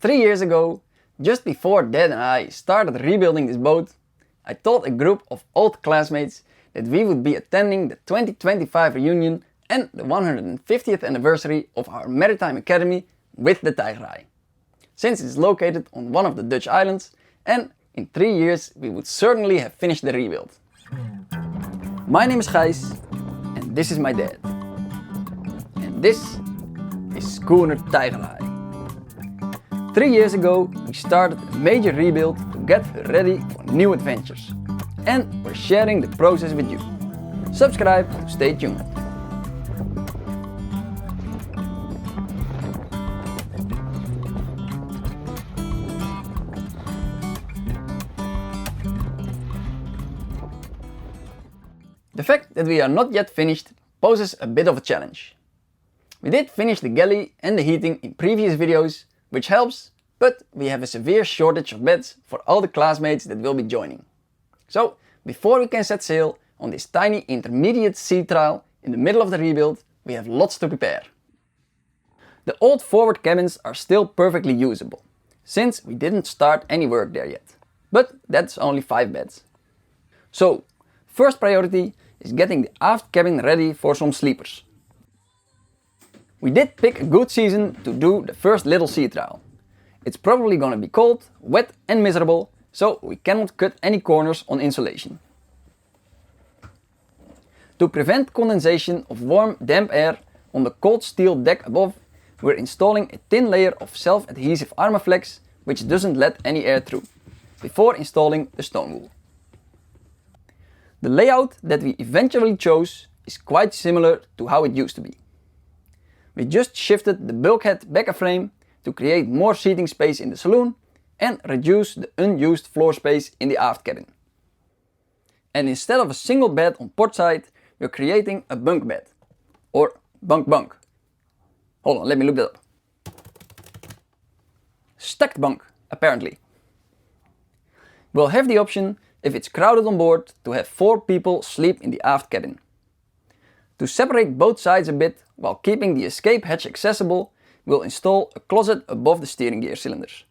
3 years ago, just before Dad and I started rebuilding this boat, I told a group of old classmates that we would be attending the 2025 reunion and the 150th anniversary of our Maritime Academy with the Tijgerhaai, since it's located on one of the Dutch islands, and in 3 years we would certainly have finished the rebuild. My name is Gijs and this is my dad. And this is Schoener Tijgerhaai. 3 years ago we started a major rebuild to get her ready for new adventures. And we're sharing the process with you. Subscribe to stay tuned. The fact that we are not yet finished poses a bit of a challenge. We did finish the galley and the heating in previous videos, which helps, but we have a severe shortage of beds for all the classmates that will be joining. So, before we can set sail on this tiny intermediate sea trial in the middle of the rebuild, we have lots to prepare. The old forward cabins are still perfectly usable, since we didn't start any work there yet. But that's only 5 beds. So, first priority is getting the aft cabin ready for some sleepers. We did pick a good season to do the first little sea trial. It's probably gonna be cold, wet and miserable, so we cannot cut any corners on insulation. To prevent condensation of warm, damp air on the cold steel deck above, we're installing a thin layer of self-adhesive Armaflex which doesn't let any air through, before installing the stone wool. The layout that we eventually chose is quite similar to how it used to be. We just shifted the bulkhead back a frame to create more seating space in the saloon and reduce the unused floor space in the aft cabin. And instead of a single bed on port side, we're creating a bunk bed, or bunk. Hold on, let me look that up. Stacked bunk, apparently. We'll have the option, if it's crowded on board, to have 4 people sleep in the aft cabin. To separate both sides a bit while keeping the escape hatch accessible, we'll install a closet above the steering gear cylinders.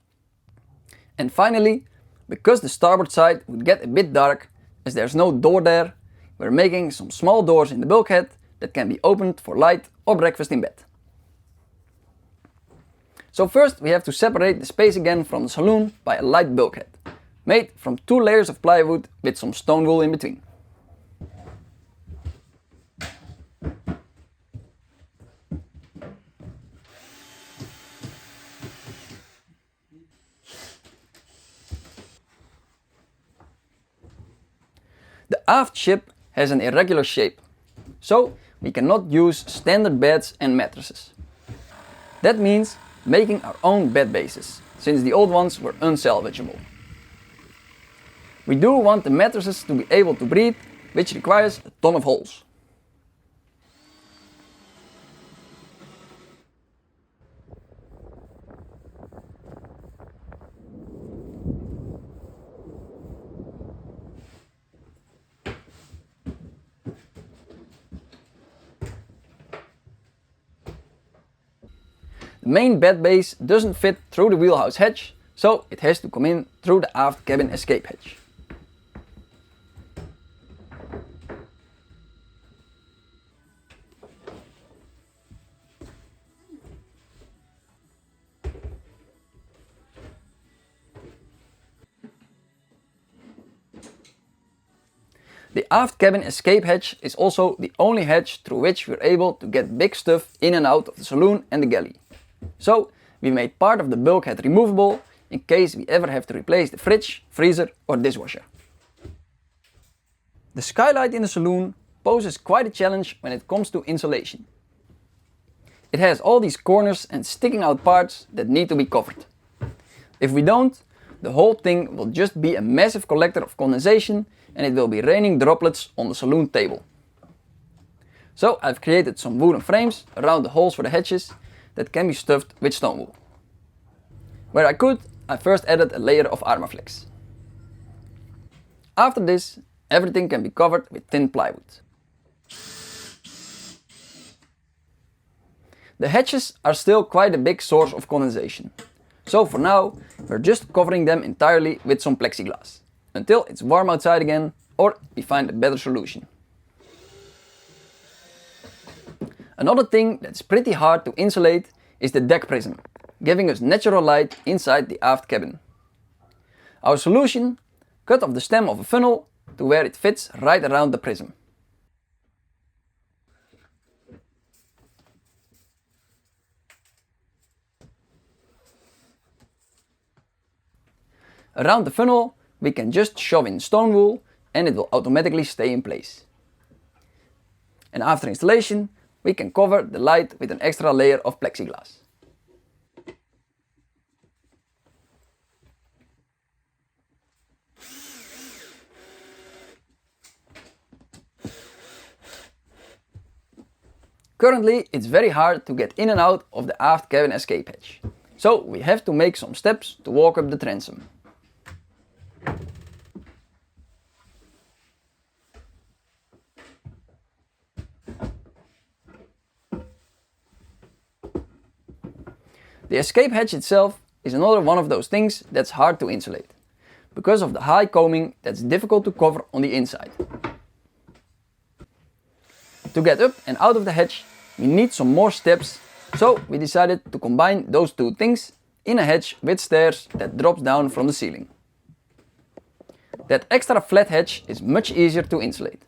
And finally, because the starboard side would get a bit dark as there's no door there, we're making some small doors in the bulkhead that can be opened for light or breakfast in bed. So first we have to separate the space again from the saloon by a light bulkhead, made from 2 layers of plywood with some stone wool in between. The aft ship has an irregular shape, so we cannot use standard beds and mattresses. That means making our own bed bases, since the old ones were unsalvageable. We do want the mattresses to be able to breathe, which requires a ton of holes. The main bed base doesn't fit through the wheelhouse hatch, so it has to come in through the aft cabin escape hatch. The aft cabin escape hatch is also the only hatch through which we're able to get big stuff in and out of the saloon and the galley. So we made part of the bulkhead removable in case we ever have to replace the fridge, freezer or dishwasher. The skylight in the saloon poses quite a challenge when it comes to insulation. It has all these corners and sticking out parts that need to be covered. If we don't, the whole thing will just be a massive collector of condensation and it will be raining droplets on the saloon table. So I've created some wooden frames around the holes for the hatches that can be stuffed with stone wool. Where I could, I first added a layer of Armaflex. After this, everything can be covered with thin plywood. The hatches are still quite a big source of condensation, So for now, we're just covering them entirely with some plexiglass, until it's warm outside again or we find a better solution. Another thing that's pretty hard to insulate is the deck prism, giving us natural light inside the aft cabin. Our solution? Cut off the stem of a funnel to where it fits right around the prism. Around the funnel we can just shove in stone wool and it will automatically stay in place. And after installation we can cover the light with an extra layer of plexiglass. Currently it's very hard to get in and out of the aft cabin escape hatch, so we have to make some steps to walk up the transom. The escape hatch itself is another one of those things that's hard to insulate, because of the high coaming that's difficult to cover on the inside. To get up and out of the hatch we need some more steps, so we decided to combine those two things in a hatch with stairs that drops down from the ceiling. That extra flat hatch is much easier to insulate.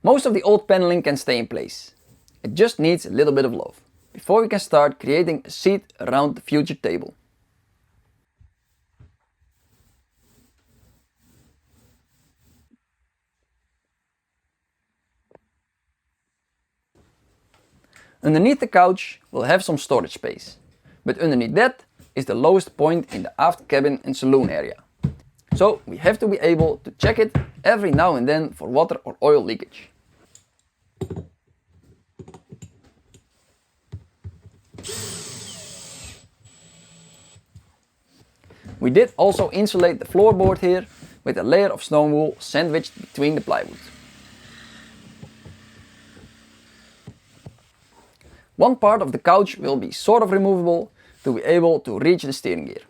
Most of the old paneling can stay in place. It just needs a little bit of love, before we can start creating a seat around the future table. Underneath the couch we'll have some storage space, but underneath that is the lowest point in the aft cabin and saloon area. So we have to be able to check it every now and then for water or oil leakage. We did also insulate the floorboard here with a layer of stone wool sandwiched between the plywood. One part of the couch will be sort of removable to be able to reach the steering gear.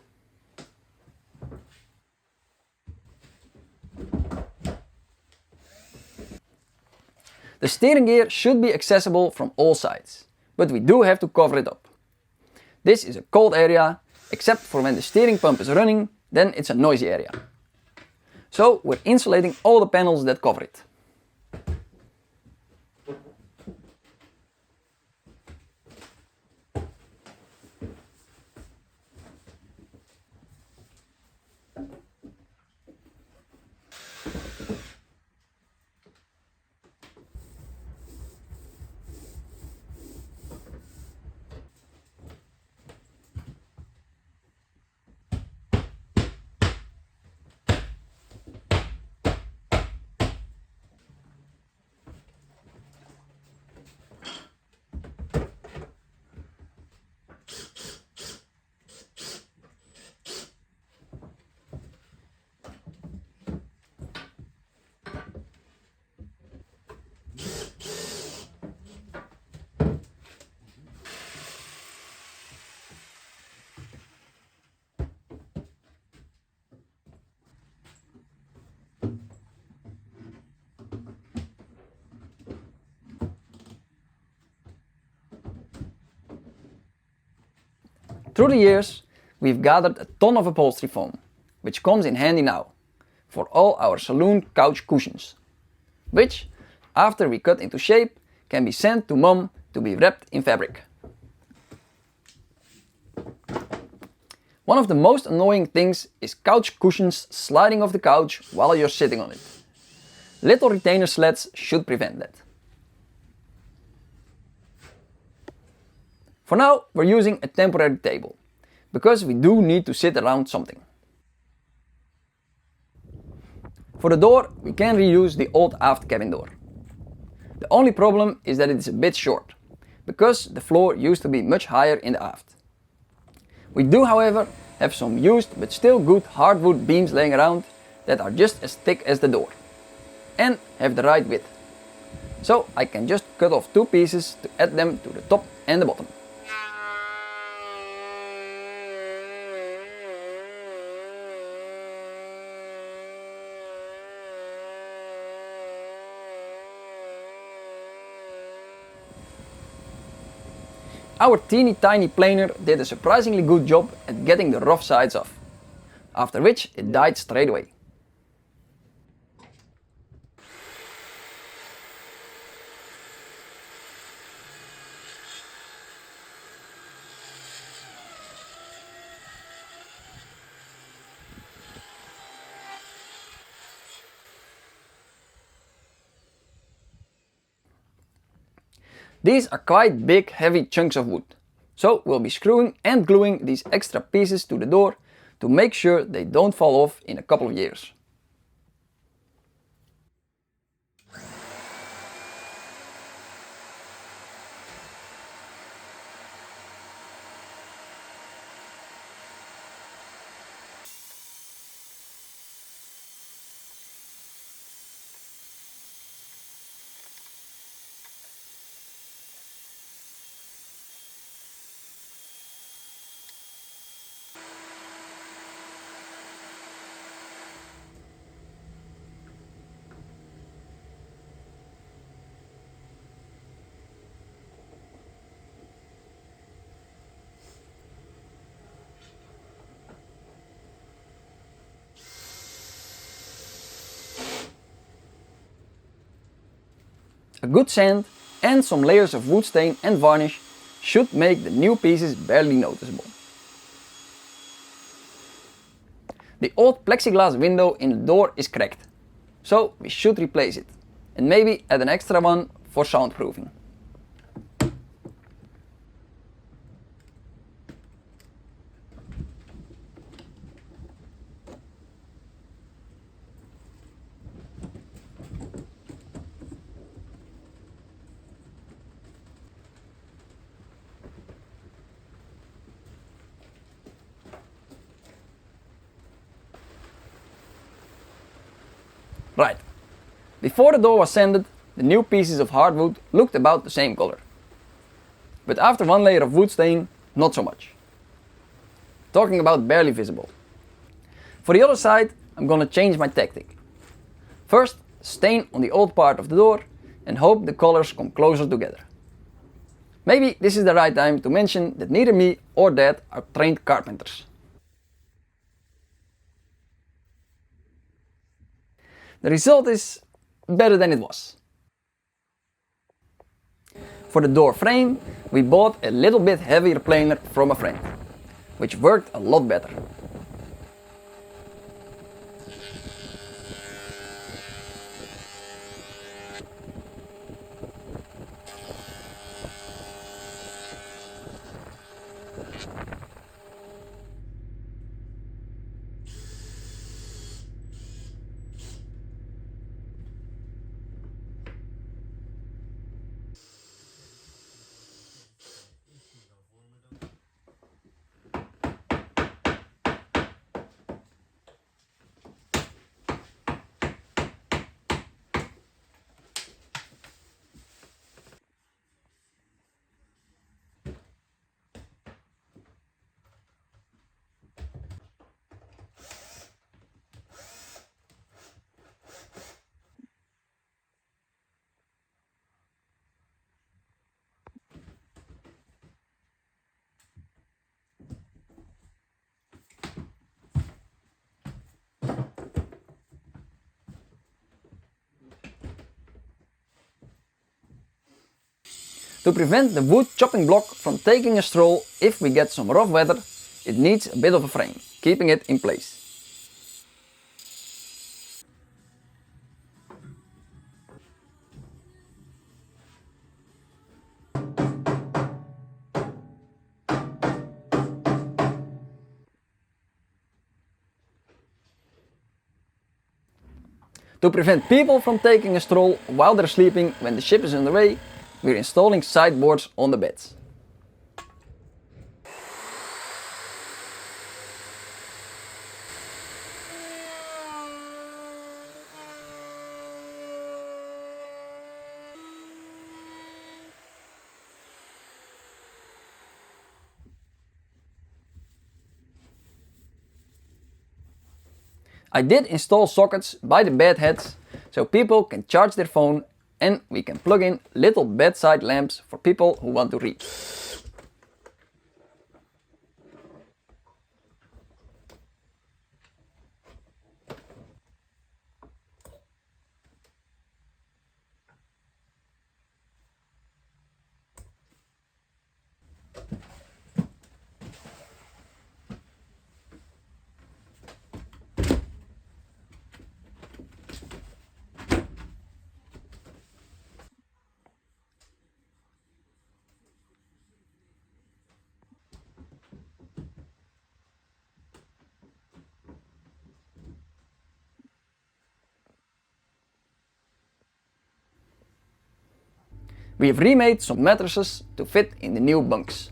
The steering gear should be accessible from all sides, but we do have to cover it up. This is a cold area, except for when the steering pump is running, then it's a noisy area. So we're insulating all the panels that cover it. Through the years, we've gathered a ton of upholstery foam, which comes in handy now for all our saloon couch cushions, which, after we cut into shape, can be sent to Mom to be wrapped in fabric. One of the most annoying things is couch cushions sliding off the couch while you're sitting on it. Little retainer slats should prevent that. For now, we're using a temporary table, because we do need to sit around something. For the door, we can reuse the old aft cabin door. The only problem is that it's a bit short, because the floor used to be much higher in the aft. We do, however, have some used but still good hardwood beams laying around that are just as thick as the door and have the right width. So I can just cut off two pieces to add them to the top and the bottom. Our teeny tiny planer did a surprisingly good job at getting the rough sides off, after which it died straight away. These are quite big, heavy chunks of wood, so we'll be screwing and gluing these extra pieces to the door to make sure they don't fall off in a couple of years. A good sand and some layers of wood stain and varnish should make the new pieces barely noticeable. The old plexiglass window in the door is cracked, so we should replace it and maybe add an extra one for soundproofing. Right, before the door was sanded, the new pieces of hardwood looked about the same color. But after one layer of wood stain, not so much. Talking about barely visible. For the other side, I'm gonna change my tactic. First, stain on the old part of the door and hope the colors come closer together. Maybe this is the right time to mention that neither me or Dad are trained carpenters. The result is better than it was. For the door frame, we bought a little bit heavier planer from a friend, which worked a lot better. To prevent the wood chopping block from taking a stroll if we get some rough weather, it needs a bit of a frame, keeping it in place. To prevent people from taking a stroll while they're sleeping when the ship is underway, we're installing sideboards on the beds. I did install sockets by the bed heads so people can charge their phone, and we can plug in little bedside lamps for people who want to read. We have remade some mattresses to fit in the new bunks.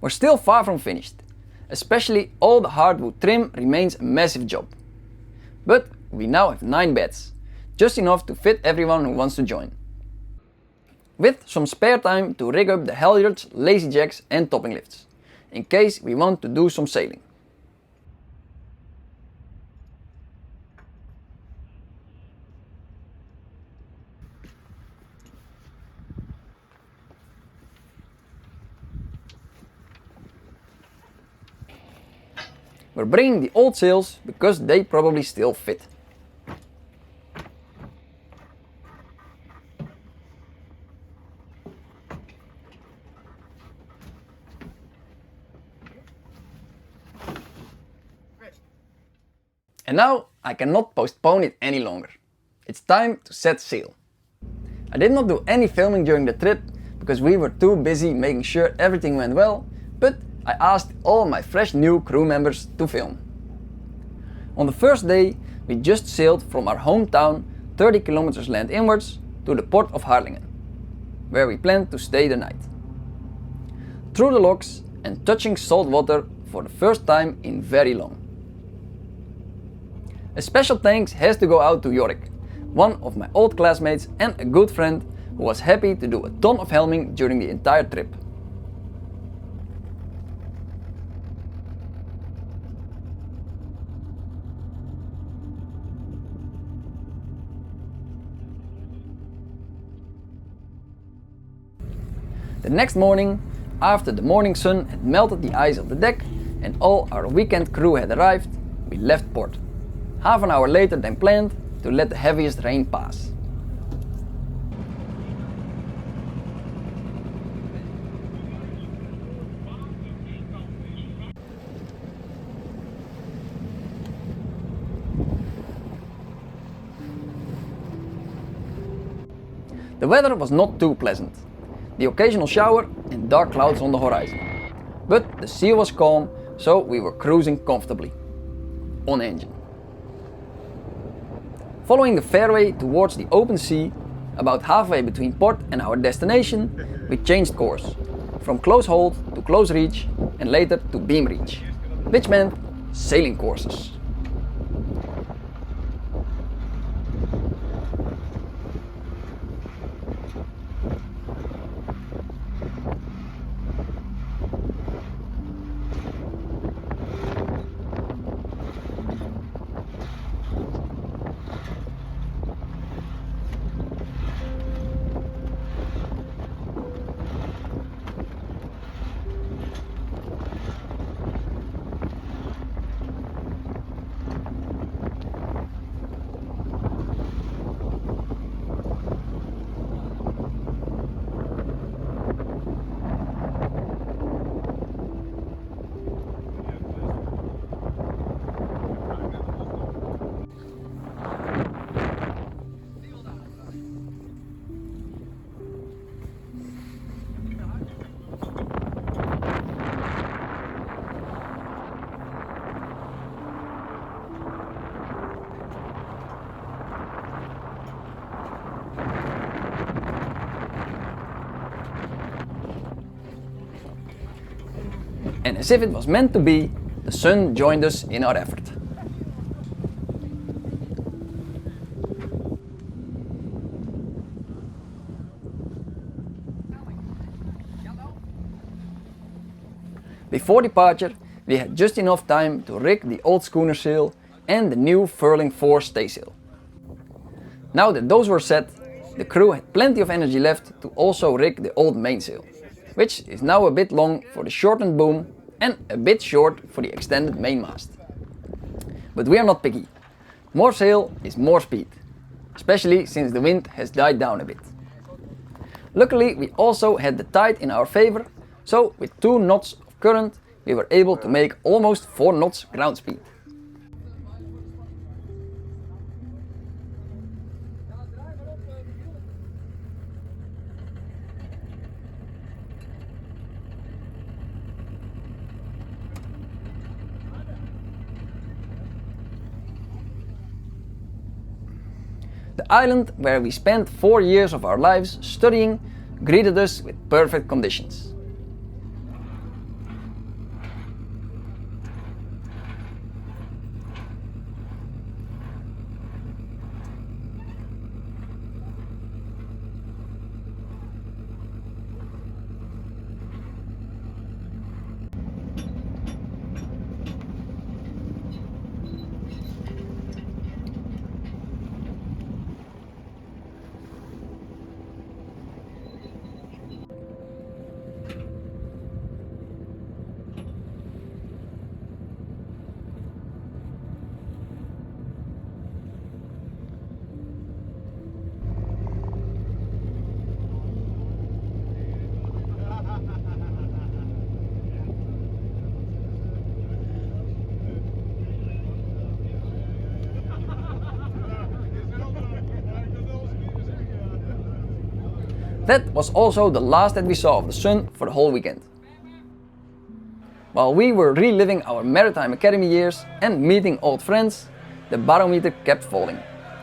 We're still far from finished. Especially all the hardwood trim remains a massive job. But we now have 9 beds, just enough to fit everyone who wants to join. With some spare time to rig up the halyards, lazy jacks and topping lifts, in case we want to do some sailing. We're bringing the old sails because they probably still fit. And now I cannot postpone it any longer. It's time to set sail. I did not do any filming during the trip because we were too busy making sure everything went well, but I asked all my fresh new crew members to film. On the first day, we just sailed from our hometown 30 kilometers land inwards to the port of Harlingen, where we planned to stay the night. Through the locks and touching salt water for the first time in very long. A special thanks has to go out to Jorik, one of my old classmates and a good friend who was happy to do a ton of helming during the entire trip. The next morning, after the morning sun had melted the ice of the deck and all our weekend crew had arrived, we left port. Half an hour later than planned to let the heaviest rain pass. The weather was not too pleasant. The occasional shower and dark clouds on the horizon. But the sea was calm, so we were cruising comfortably. On engine. Following the fairway towards the open sea, about halfway between port and our destination, we changed course, from close hold to close reach and later to beam reach, which meant sailing courses. And as if it was meant to be, the sun joined us in our effort. Before departure, we had just enough time to rig the old schooner sail and the new furling fore staysail. Now that those were set, the crew had plenty of energy left to also rig the old mainsail, which is now a bit long for the shortened boom and a bit short for the extended mainmast. But we are not picky. More sail is more speed, especially since the wind has died down a bit. Luckily, we also had the tide in our favor, so with 2 knots of current we were able to make almost 4 knots ground speed. The island where we spent 4 years of our lives studying greeted us with perfect conditions. That was also the last that we saw of the sun for the whole weekend. While we were reliving our Maritime Academy years and meeting old friends, the barometer kept falling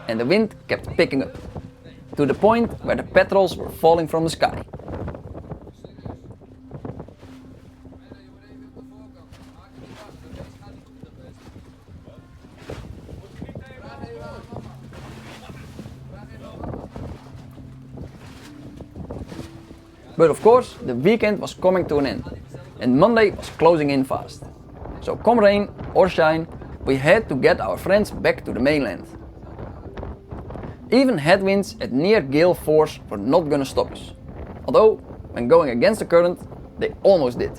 and the wind kept picking up, to the point where the petrels were falling from the sky. But of course, the weekend was coming to an end and Monday was closing in fast. So come rain or shine, we had to get our friends back to the mainland. Even headwinds at near gale force were not gonna stop us, although when going against the current, they almost did.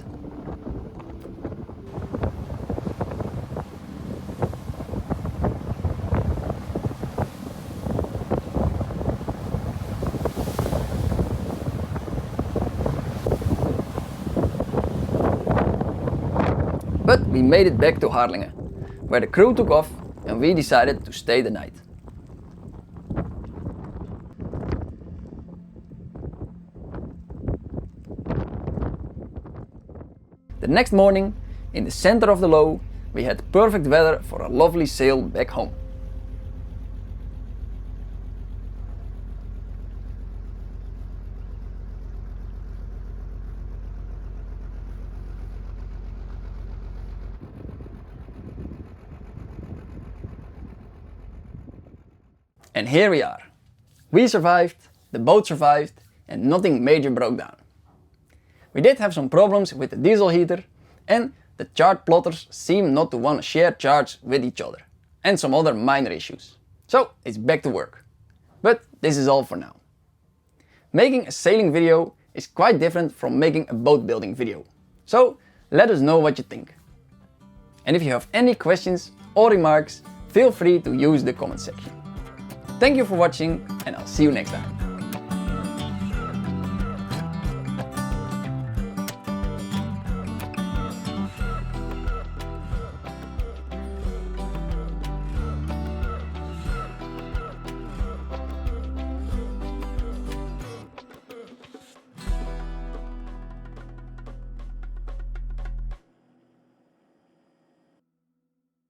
But we made it back to Harlingen, where the crew took off and we decided to stay the night. The next morning, in the center of the low, we had perfect weather for a lovely sail back home. And here we are. We survived, the boat survived, and nothing major broke down. We did have some problems with the diesel heater, and the chart plotters seem not to want to share charts with each other, and some other minor issues. So it's back to work. But this is all for now. Making a sailing video is quite different from making a boat building video. So let us know what you think. And if you have any questions or remarks, feel free to use the comment section. Thank you for watching and I'll see you next time.